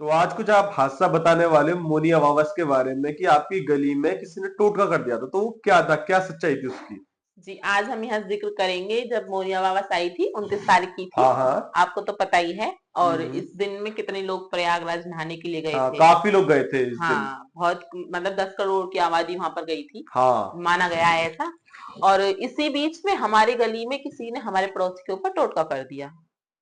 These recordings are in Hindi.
तो आज कुछ आप हादसा बताने वाले हो मोनी अमावस के बारे में कि आपकी गली में किसी ने टोटका कर दिया था, तो वो क्या था, क्या सच्चाई थी उसकी? जी, आज हम यहाँ जिक्र करेंगे जब मौनी अमावस आई थी, 29 तारीख की थी। हाँ हाँ। आपको तो पता ही है। और हम्म। इस दिन में कितने लोग प्रयागराज नहाने के लिए गए हाँ, थे। काफी लोग गए थे इस दिन। हाँ, बहुत मतलब 10 करोड़ की आबादी वहां पर गई थी, हाँ। माना गया है ऐसा। और इसी बीच में हमारी गली में किसी ने हमारे पड़ोसी के ऊपर टोटका कर दिया।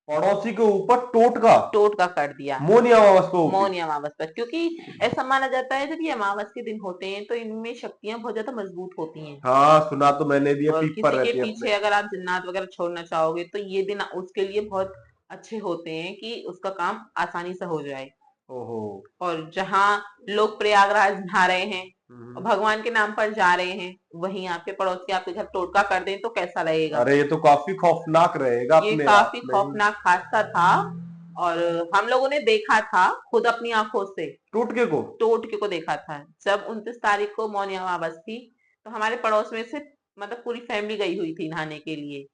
पड़ोसी के ऊपर टोटका? टोटका कर दिया मोनी अमावस को होगी? मौनी अमावस पर, क्योंकि ऐसा माना जाता है जब ये अमावस के दिन होते हैं तो इनमें शक्तियां बहुत ज्यादा मजबूत होती हैं। हाँ, सुना तो मैंने भी है, और पीक पर किसी के रहती है अपने। पीछे अगर आप जिन्नात वगैरह छोड़ना चाहोगे तो ये दिन उसके लिए बहुत अच्छे होते हैं कि उसका काम आसानी से हो जाए। ओहो। और जहाँ लोग प्रयागराज नहा रहे हैं और हम्म। भगवान के नाम पर जा रहे हैं, वहीं आपके पड़ोसी आपके घर टोटका कर दें तो कैसा लगेगा। अरे, ये तो काफी खौफनाक रहेगा ये अपने आप काफी में ही। खौफनाक हादसा था। और हम लोगों ने देखा था खुद अपनी आंखों से। टोटके को? टोटके को देखा था जब 29 तारीख को मौनी अमावस थी। तो हमारे पड़ोस में से मतलब पूरी फैमिली गई हुई थी नहाने के लिए।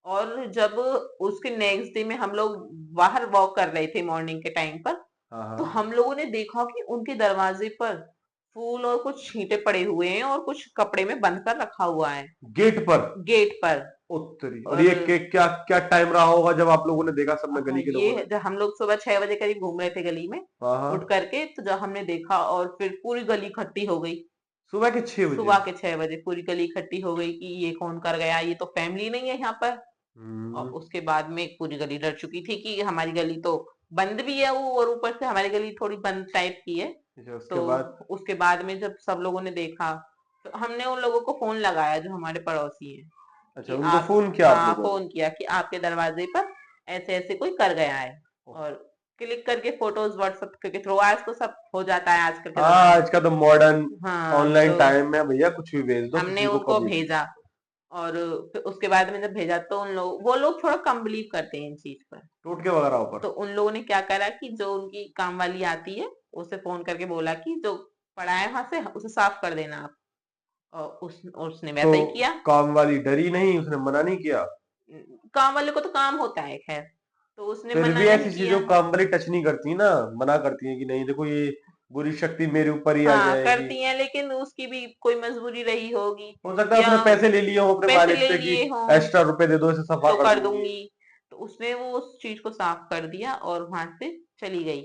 और जब उसके नेक्स्ट डे में हम लोग बाहर वॉक कर रहे थे मॉर्निंग के टाइम पर, हाँ तो हाँ। हम लोगों ने देखा कि उनके दरवाजे पर फूल और कुछ छींटे पड़े हुए हैं और कुछ कपड़े में बंद कर रखा हुआ है गेट पर? गेट पर। उत्तरी, और और ये क्या क्या टाइम रहा होगा जब आप लोगों ने देखा, सबने, हाँ, गली के लोगों ये ने? जब हम लोग सुबह 6 बजे करीब घूम रहे थे गली में हाँ उठ हाँ। करके, तो जब हमने देखा और फिर पूरी गली इकट्ठी हो गई। सुबह के 6 बजे? सुबह के 6 बजे पूरी गली इकट्ठी हो गई कि ये कौन कर गया, ये तो फैमिली नहीं है यहाँ पर। और हम्म। उसके बाद में पूरी गली डर चुकी थी कि हमारी गली तो बंद भी है वो, और ऊपर से हमारी गली थोड़ी बंद टाइप की है। अच्छा, उसके तो बाद? उसके बाद में जब सब लोगों ने देखा, तो हमने उन लोगों को फोन लगाया जो हमारे पड़ोसी हैं अच्छा, कि उनको आप, फोन किया आप हाँ लोगों ने? फोन किया कि आपके दरवाजे पर ऐसे ऐसे कोई कर गया है। ओह। और क्लिक करके फोटोज व्हाट्सएप के थ्रू, आज तो सब हो जाता है आजकल के हाँ, जमाने आज का तो मॉडर्न में। हाँ, ऑनलाइन तो टाइम है भैया, कुछ भी भेज दो हमने किसी को उनको कभी भी। भेजा। और फिर उसके बाद में जब भेजा तो उन लोग वो लोग थोड़ा कम बिलीव करते हैं इन चीज पर। टोटके वगैरह ऊपर? तो उन लोगों ने क्या करा कि जो उनकी काम वाली आती है, उसे फोन करके बोला कि जो पड़ा है वहां से उसे साफ कर देना आप। और उसने तो वैसा ही किया। काम वाली डरी नहीं, उसने मना नहीं किया? काम वाले को तो काम होता है खैर, तो उसने फिर मना भी नहीं ऐसी चीजों किया। को काम वाली टच नहीं करती ना, मना करती है कि नहीं देखो, ये बुरी शक्ति मेरे ऊपर ही आ हाँ जाएगी। करती हैं, लेकिन उसकी भी कोई मजबूरी रही होगी। हो सकता है या उसने पैसे ले लिए हो अपने पैसे मालिक ले से कि लिए हों एक्स्ट्रा रुपए दे दो, इसे सफा तो कर कर दूंगी। दूंगी। तो उसने वो उस चीज को साफ कर दिया और वहां से चली गई।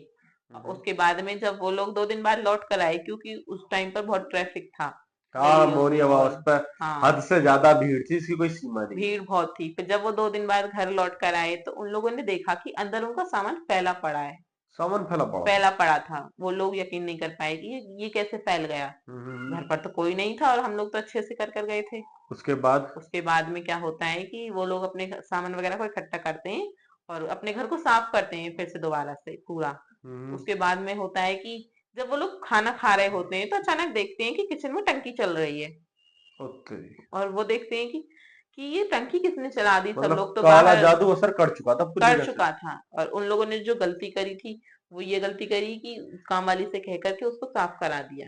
हम्म। उसके बाद में जब वो लोग 2 दिन बाद लौट कर आए, क्योंकि उस टाइम पर बहुत ट्रैफिक था हाँ, गलियों मोनी में। अमावस और पर हाँ, हद से ज्यादा भीड़ थी, इसकी कोई सीमा नहीं। भीड़ बहुत थी। फिर जब वो 2 दिन बाद घर लौट कर आए तो उन लोगों ने देखा कि अंदर उनका सामान फैला पड़ा है। सामान फैला पड़ा था? फैला पड़ा था। वो लोग यकीन नहीं कर पाए कि ये कैसे फैल गया। घर हम्म। पर तो कोई नहीं था और हम लोग तो अच्छे से कर कर गए थे। उसके बाद? उसके बाद में क्या होता है कि वो लोग अपने सामान वगैरह को इकट्ठा करते हैं और अपने घर को साफ करते हैं फिर से दोबारा से पूरा। हम्म। उसके बाद में होता है कि जब वो लोग खाना खा रहे होते हैं तो अचानक देखते हैं कि किचन में टंकी चल रही है। ओके। और वो देखते हैं कि ये टंकी किसने चला दी, सब मतलब लोग तो काला बाहर। जादू असर कर चुका था पूरी कर जगह से? चुका था। और उन लोगों ने जो गलती करी थी, वो ये गलती करी कि काम वाली से कह करके उसको साफ करा दिया।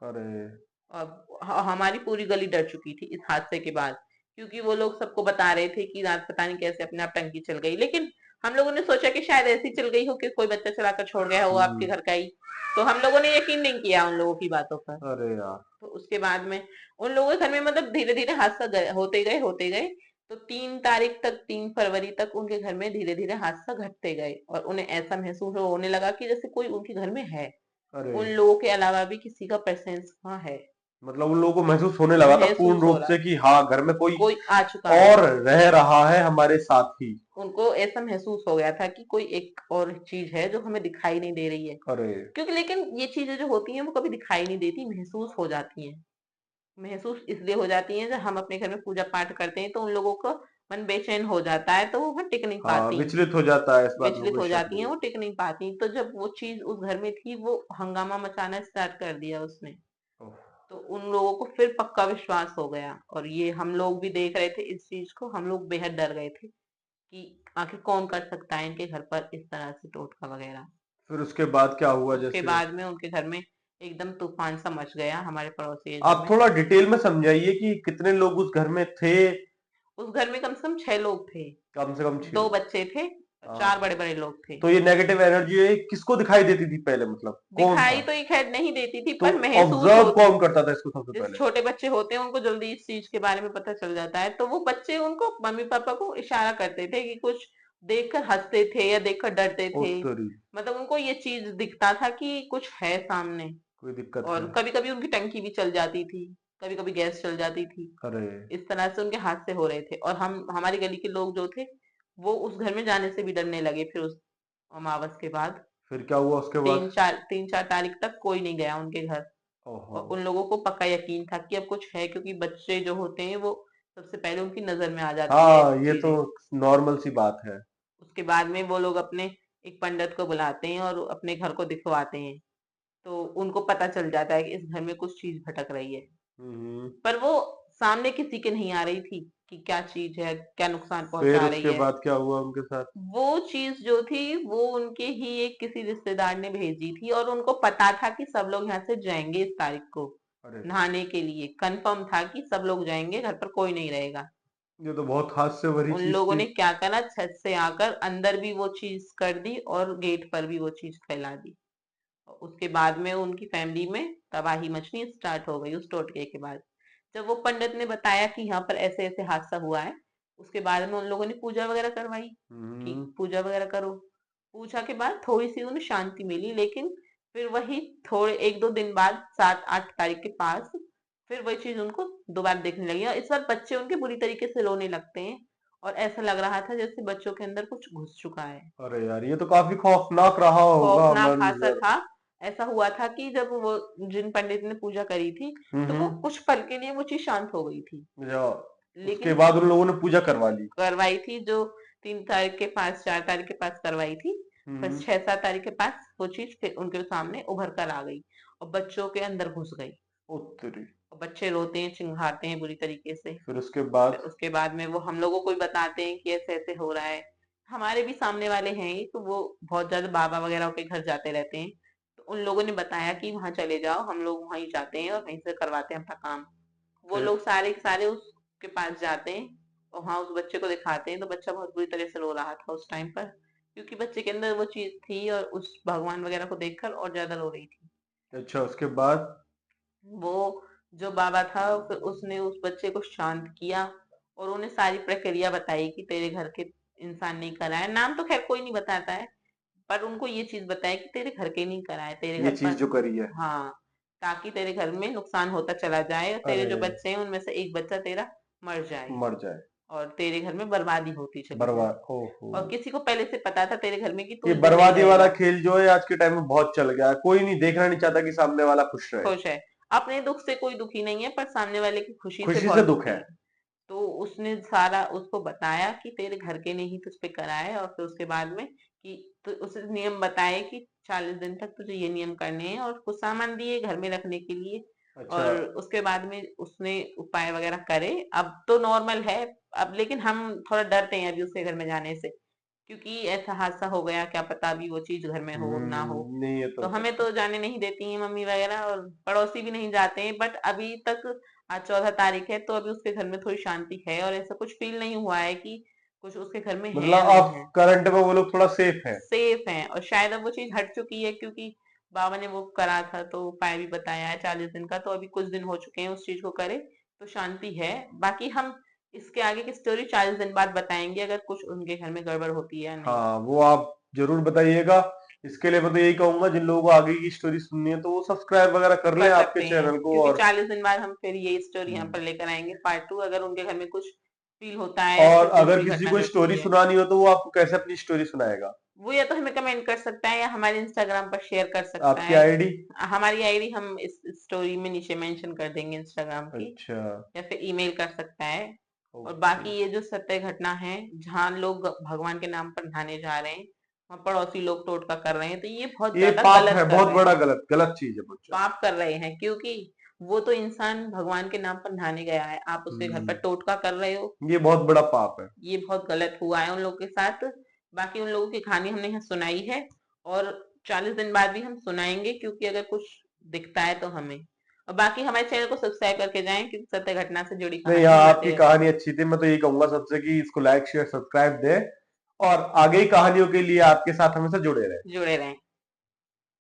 अरे। और हमारी पूरी गली डर चुकी थी इस हादसे के बाद, क्योंकि वो लोग सबको बता रहे थे कि रात पता नहीं कैसे अपने आप टंकी चल गई। लेकिन हम लोगों ने सोचा कि शायद ऐसी चल गई हो कि कोई बच्चा चलाकर छोड़ गया हो आपके हम्म। घर का ही। तो हम लोगों ने यकीन नहीं किया उन लोगों की बातों पर। अरे यार। तो उसके बाद में उन लोगों के घर में मतलब धीरे धीरे हादसा होते गए। तो 3 तारीख तक, 3 फरवरी तक उनके घर में धीरे धीरे हादसा घटते गए और उन्हें ऐसा महसूस होने लगा कि जैसे कोई उनके घर में है। अरे, उन लोगों के अलावा भी किसी का प्रेजेंस वहां है। मतलब उन लोगों को महसूस होने लगा था पूर्ण महसूस हो रूप रहा से था कि हाँ, घर में कोई कोई आ चुका है। और रह रहा है हमारे साथ ही। उनको ऐसा महसूस हो गया था कि कोई एक और चीज है जो हमें दिखाई नहीं दे रही है। अरे। क्योंकि लेकिन ये चीजें जो होती हैं वो कभी दिखाई नहीं देती, महसूस हो जाती हैं। महसूस इसलिए हो जाती हैं जब हम अपने घर में पूजा पाठ करते हैं तो उन लोगों का मन बेचैन हो जाता है, तो वो वहां टिक नहीं हाँ, पाती। विचलित हो जाता है, इस बात में विचलित कोई हो शक जाती हैं, नहीं। वो टिक नहीं पाती। तो जब वो चीज उस घर में थी, वो हंगामा मचाना स्टार्ट कर दिया उसने। ओह। तो उन लोगों को फिर पक्का विश्वास हो गया और ये हम लोग भी देख रहे थे इस चीज को, हम लोग बेहद डर गए थे कि आखिर कौन कर सकता है इनके घर पर इस तरह से टोटका वगैरह। फिर उसके बाद क्या हुआ उसके जैसे? बाद में उनके घर में एकदम तूफान सा मच गया हमारे पड़ोसी एरिया आप में। थोड़ा डिटेल में समझाइए कि कितने लोग उस घर में थे? उस घर में कम से कम 6 लोग थे। कम से कम 6 दो लोग? बच्चे थे चार हाँ, बड़े बड़े लोग थे। तो ये नेगेटिव एनर्जी है किसको दिखाई देती थी पहले, मतलब कौन दिखाई था? तो ये खैर नहीं देती थी तो पर महसूस ऑब्जर्व होती। कौन करता था इसको सबसे जैसे पहले? छोटे बच्चे होते हैं उनको जल्दी इस चीज के बारे में पता चल जाता है, तो वो बच्चे उनको मम्मी पापा को इशारा करते थे कि कुछ देखकर हंसते थे या देखकर डरते ओ थे। तेरी, मतलब उनको ये चीज दिखता था कि कुछ है सामने। कोई दिक्कत है। और कभी कभी उनकी टंकी भी चल जाती थी, कभी कभी गैस चल जाती थी। अरे, इस तरह से उनके हादसे हो रहे थे और हम हमारी गली के लोग जो थे वो उस घर में जाने से भी डरने लगे। फिर उस अमावस के बाद फिर क्या हुआ उसके बाद? तीन चार तारीख तक कोई नहीं गया उनके घर। ओहो। और उन लोगों को पक्का यकीन था कि अब कुछ है, क्योंकि बच्चे जो होते हैं वो सबसे पहले उनकी नजर में आ जाती है हाँ, ऐसी ये तो चीजें। नॉर्मल सी बात है। उसके बाद में वो लोग अपने एक पंडित को बुलाते हैं और अपने घर को दिखवाते हैं। तो उनको पता चल जाता है कि इस घर में कुछ चीज भटक रही है। हम्म। पर वो सामने किसी के नहीं आ रही थी कि क्या चीज है, क्या नुकसान फिर पहुंचा रही उसके है। बाद क्या हुआ उनके साथ? वो चीज जो थी वो उनके ही एक किसी रिश्तेदार ने भेजी थी और उनको पता था कि सब लोग यहाँ से जाएंगे इस तारीख को अरे, नहाने के लिए। कंफर्म था कि सब लोग जाएंगे, घर पर कोई नहीं रहेगा। ये तो बहुत हास्य भरी उन चीज लोगों थी। ने क्या करा, छत से आकर अंदर भी वो चीज कर दी और गेट पर भी वो चीज फैला दी। और उसके बाद में उनकी फैमिली में तबाही मचनी स्टार्ट हो गई उस टोटके के बाद। जब वो पंडित ने बताया कि यहाँ पर ऐसे ऐसे हादसा हुआ है, उसके बाद में उन लोगों ने पूजा वगैरह करवाई कि हम्म। पूजा वगैरह करो। पूजा के बाद थोड़ी सी उन्हें शांति मिली, लेकिन फिर वही थोड़े एक दो दिन बाद 7-8 तारीख के पास फिर वही चीज उनको दोबारा देखने लगी। और इस बार बच्चे उनके बुरी तरीके से रोने लगते हैं और ऐसा लग रहा था जैसे बच्चों के अंदर कुछ घुस चुका है। अरे यार, ये तो काफी खौफनाक रहा होगा खौफनाक हादसा मंजर। था। ऐसा हुआ था कि जब वो जिन पंडित ने पूजा करी थी तो वो हम्म। कुछ पल के लिए वो चीज शांत हो गई थी। या, उसके लेकिन बाद उन लोगों ने पूजा करवा ली? करवाई थी जो 3 तारीख के पास 4 तारीख के पास करवाई थी। पर हम्म। 6-7 तारीख के पास वो चीज फिर उनके सामने उभर कर आ गई और बच्चों के अंदर घुस गई। ओ तेरी। और बच्चे रोते हैं, चिंघाते हैं बुरी तरीके से। फिर उसके फिर बाद? उसके बाद में वो हम लोगों को भी बताते हैं कि ऐसे ऐसे हो रहा है। हमारे भी सामने वाले हैं ही, तो वो बहुत ज्यादा बाबा वगैरह के घर जाते रहते हैं। तो उन लोगों ने बताया कि वहां चले जाओ, हम लोग वहीं जाते हैं और वहीं से करवाते हैं अपना काम। वो फिर? लोग सारे के सारे उसके पास जाते हैं और वहां उस बच्चे को दिखाते हैं। तो बच्चा बहुत बुरी तरह से रो रहा था उस टाइम पर, क्योंकि बच्चे के अंदर वो चीज थी और उस भगवान वगैरह को देखकर और ज्यादा रो रही थी। अच्छा, उसके बाद? वो जो बाबा था फिर उसने उस बच्चे को शांत किया और उन्हें सारी प्रक्रिया बताई कि तेरे घर के इंसान नहीं कराया। नाम तो खैर कोई नहीं बताता है, पर उनको ये चीज बताया कि तेरे घर के नहीं कराए, तेरे ये घर चीज पर। जो करी है? हाँ, ताकि तेरे घर में नुकसान होता चला जाए और तेरे अरे, जो बच्चे हैं उनमें से एक बच्चा तेरा मर जाए मर जाए। और तेरे घर में बर्बादी होती चली जाए। बर्बाद, ओहो। और किसी को पहले से पता था तेरे घर में कि तू ये इस दिन नहीं बर्बादी वाला रहेगा। खेल जो है आज के टाइम में बहुत चल गया है, कोई नहीं देखना नहीं चाहता कि सामने वाला खुश रहे। खुश है, अपने दुख से कोई दुखी नहीं है पर सामने वाले की खुशी से खुशी से बहुत दुख दुखी है। है। तो उसने सारा उसको बताया कि तेरे घर के ने ही तुझ पे कराए और फिर उसके बाद में कि तो उसे नियम बताए कि 40 दिन तक तुझे ये नियम करने हैं और कुछ सामान दिए घर में रखने के लिए। अच्छा। और उसके बाद में उसने उपाय वगैरह करे। अब तो नॉर्मल है। अब लेकिन हम थोड़ा डरते हैं अभी उसके घर में जाने से, क्योंकि ऐसा हादसा हो गया, क्या पता अभी वो चीज घर में हो ना हो। नहीं, ये तो तो हमें तो जाने नहीं देती हैं मम्मी वगैरह और पड़ोसी भी नहीं जाते हैं। बट अभी तक आज 14 तारीख है तो अभी उसके घर में थोड़ी शांति है और ऐसा कुछ फील नहीं हुआ है कि कुछ उसके घर में है या मतलब नहीं आप है। करंट में वो लोग थोड़ा सेफ है? सेफ है और शायद अब वो चीज हट चुकी है, क्योंकि बाबा ने वो करा था तो उपाय भी बताया है 40 दिन का। तो अभी कुछ दिन हो चुके हैं उस चीज को करे, तो शांति है। बाकी हम इसके आगे की स्टोरी 40 दिन बाद बताएंगे अगर कुछ उनके घर में गड़बड़ होती है या नहीं। हाँ, वो आप जरूर बताइएगा। इसके लिए मैं तो यही कहूंगा, जिन लोगों को आगे की स्टोरी सुननी है तो वो सब्सक्राइब वगैरह कर ले कर आपके सकते हैं, चैनल को। क्योंकि और 40 दिन बाद हम फिर ये स्टोरी यहाँ हम्म, पर लेकर आएंगे पार्ट 2, अगर उनके घर में कुछ फील होता है या और फिर कुछ अगर बुरी किसी घटना को घटती स्टोरी है। सुनानी हो तो वो आपको कैसे अपनी स्टोरी सुनाएगा? वो या तो हमें कमेंट कर सकता है या हमारे इंस्टाग्राम पर शेयर कर सकता आपकी है। आईडी? हमारी आईडी हम इस स्टोरी में नीचे मेंशन कर देंगे इंस्टाग्राम की। अच्छा। या फिर ईमेल कर सकता है। और ओके। बाकी ये जो सत्य घटना है जहाँ लोग भगवान के नाम पर नहाने जा रहे हैं, वहाँ पड़ोसी लोग टोटका कर रहे हैं, तो ये बहुत ये ज्यादा पाप है, गलत कर बहुत रहे बड़ा हैं। गलत गलत चीज है, बहुत ज्यादा। पाप कर रहे हैं, क्योंकि वो तो इंसान भगवान के नाम पर नहाने गया है, आप उसके घर पर हम्म। टोटका कर रहे हो। ये बहुत बड़ा पाप है। ये बहुत गलत हुआ है उन लोगों के साथ। बाकी उन लोगों की कहानी हमने यहाँ सुनाई है और 40 दिन बाद भी हम सुनाएंगे, क्योंकि अगर कुछ दिखता है तो हमें। और बाकी हमारे चैनल को सब्सक्राइब करके जाएं, क्योंकि सत्य घटना से जुड़ी नहीं, कहानी हाँ, हम लाते आपकी रहते हैं। कहानी अच्छी थी। मैं तो यही कहूंगा सबसे कि इसको लाइक शेयर सब्सक्राइब दे। और आगे की कहानियों के लिए आपके साथ हमेशा जुड़े रहें। जुड़े रहें।